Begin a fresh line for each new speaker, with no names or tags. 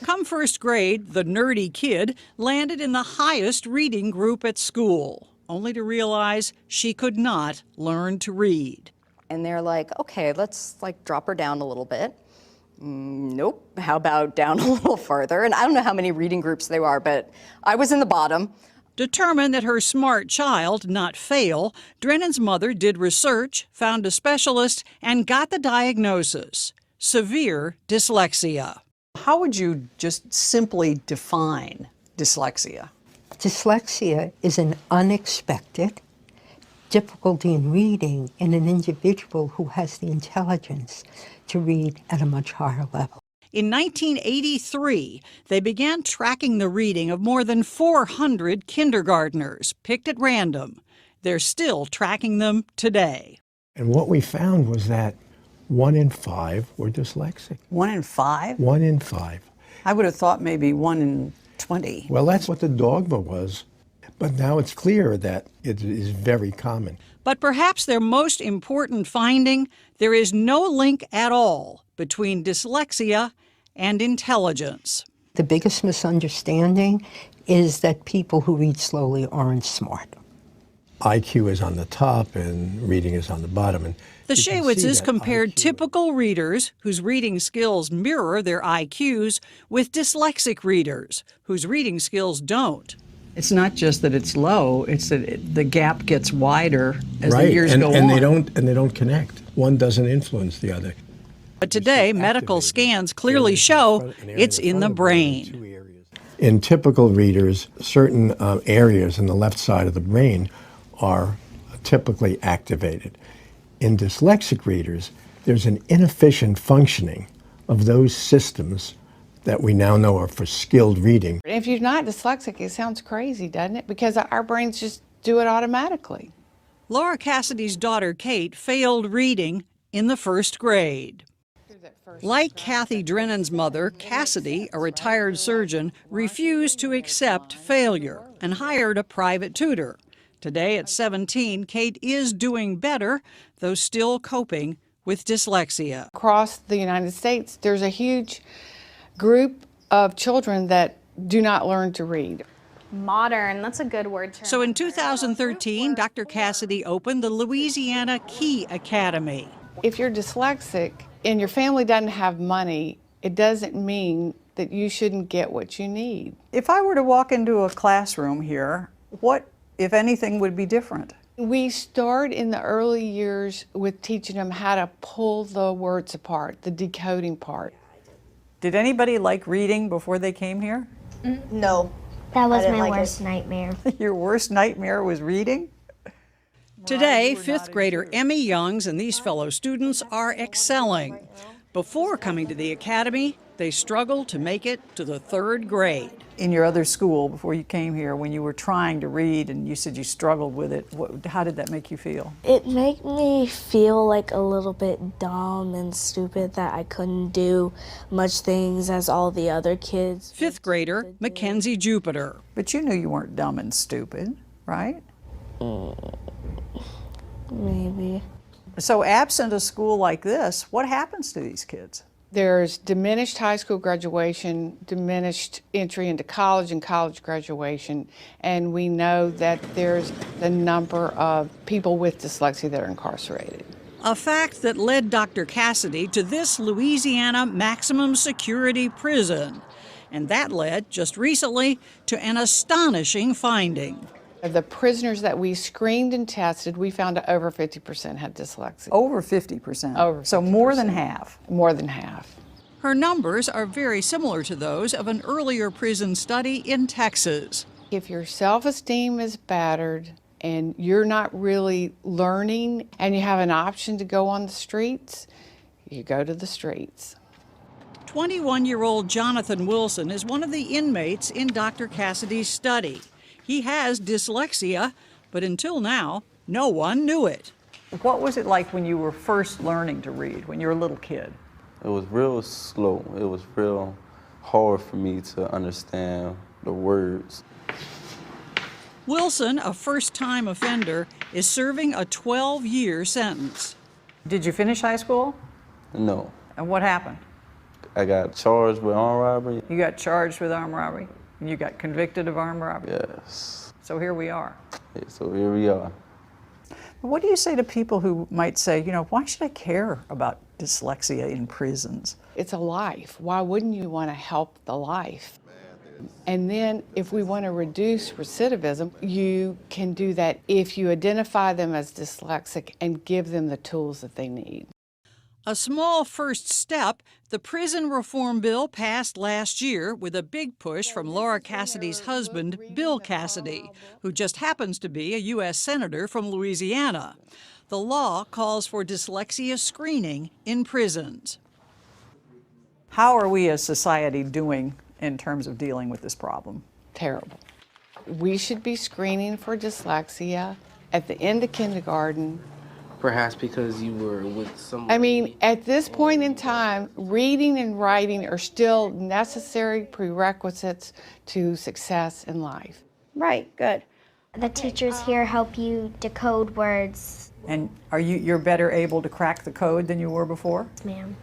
Come first grade, the nerdy kid landed in the highest reading group at school, only to realize she could not learn to read.
And they're like, okay, let's drop her down a little bit. Nope, how about down a little further? And I don't know how many reading groups there are, but I was in the bottom.
Determined that her smart child not fail, Drennan's mother did research, found a specialist, and got the diagnosis: severe dyslexia. How would you just simply define dyslexia?
Dyslexia is an unexpected difficulty in reading in an individual who has the intelligence to read at a much higher level.
In 1983, they began tracking the reading of more than 400 kindergartners, picked at random. They're still tracking them today.
And what we found was that 1 in 5 were dyslexic.
1 in 5?
1 in 5.
I would have thought maybe 1 in 20.
Well, that's what the dogma was. But now it's clear that it is very common.
But perhaps their most important finding, there is no link at all between dyslexia and intelligence.
The biggest misunderstanding is that people who read slowly aren't smart.
IQ is on the top and reading is on the bottom. And
the Shaywitzes compared typical readers whose reading skills mirror their IQs with dyslexic readers whose reading skills don't. It's not just that it's low, it's that the gap gets wider as the years go on.
And they don't connect. One doesn't influence the other.
But today, medical scans clearly show it's in the brain.
In typical readers, certain areas in the left side of the brain are typically activated. In dyslexic readers, there's an inefficient functioning of those systems that we now know are for skilled reading.
If you're not dyslexic, it sounds crazy, doesn't it? Because our brains just do it automatically.
Laura Cassidy's daughter, Kate, failed reading in the first grade. Like Kathy Drennan's mother, Cassidy, a retired surgeon, refused to accept failure and hired a private tutor. Today, at 17, Kate is doing better, though still coping with dyslexia.
Across the United States, there's a huge group of children that do not learn to read.
Modern, that's a good word to
So in 2013, Dr. Cassidy opened the Louisiana Key Academy.
If you're dyslexic and your family doesn't have money, it doesn't mean that you shouldn't get what you need.
If I were to walk into a classroom here, what, if anything, would be different?
We start in the early years with teaching them how to pull the words apart, the decoding part.
Did anybody like reading before they came here?
No.
That was my worst nightmare.
Your worst nightmare was reading? Today, fifth grader Emmy Youngs and these fellow students are excelling. Before coming to the academy, they struggled to make it to the third grade. In your other school, before you came here, when you were trying to read and you said you struggled with it, how did that make you feel?
It made me feel like a little bit dumb and stupid that I couldn't do much things as all the other kids.
Fifth grader Mackenzie Jupiter. But you knew you weren't dumb and stupid, right?
Maybe.
So absent a school like this, what happens to these kids?
There's diminished high school graduation, diminished entry into college and college graduation, and we know that there's the number of people with dyslexia that are incarcerated.
A fact that led Dr. Cassidy to this Louisiana maximum security prison. And that led, just recently, to an astonishing finding.
Of the prisoners that we screened and tested, we found that over 50% had dyslexia.
Over 50%?
Over 50%.
So more than half?
More than half.
Her numbers are very similar to those of an earlier prison study in Texas.
If your self-esteem is battered and you're not really learning and you have an option to go on the streets, you go to the streets.
21-year-old Jonathan Wilson is one of the inmates in Dr. Cassidy's study. He has dyslexia, but until now, no one knew it. What was it like when you were first learning to read, when you were a little kid?
It was real slow. It was real hard for me to understand the words.
Wilson, a first-time offender, is serving a 12-year sentence. Did you finish high school?
No.
And what happened?
I got charged with armed robbery.
You got charged with armed robbery, and you got convicted of armed robbery.
Yes.
So here we are.
Yeah, so here we are.
What do you say to people who might say, you know, why should I care about dyslexia in prisons?
It's a life. Why wouldn't you want to help the life? And then if we want to reduce recidivism, you can do that if you identify them as dyslexic and give them the tools that they need.
A small first step, the prison reform bill passed last year with a big push from Laura Cassidy's husband, Bill Cassidy, who just happens to be a U.S. Senator from Louisiana. The law calls for dyslexia screening in prisons. How are we as society doing in terms of dealing with this problem?
Terrible. We should be screening for dyslexia at the end of kindergarten.
Perhaps because you were with someone.
I mean, at this point in time, reading and writing are still necessary prerequisites to success in life.
Right, good. The teachers here help you decode words.
And you're better able to crack the code than you were before?
Ma'am.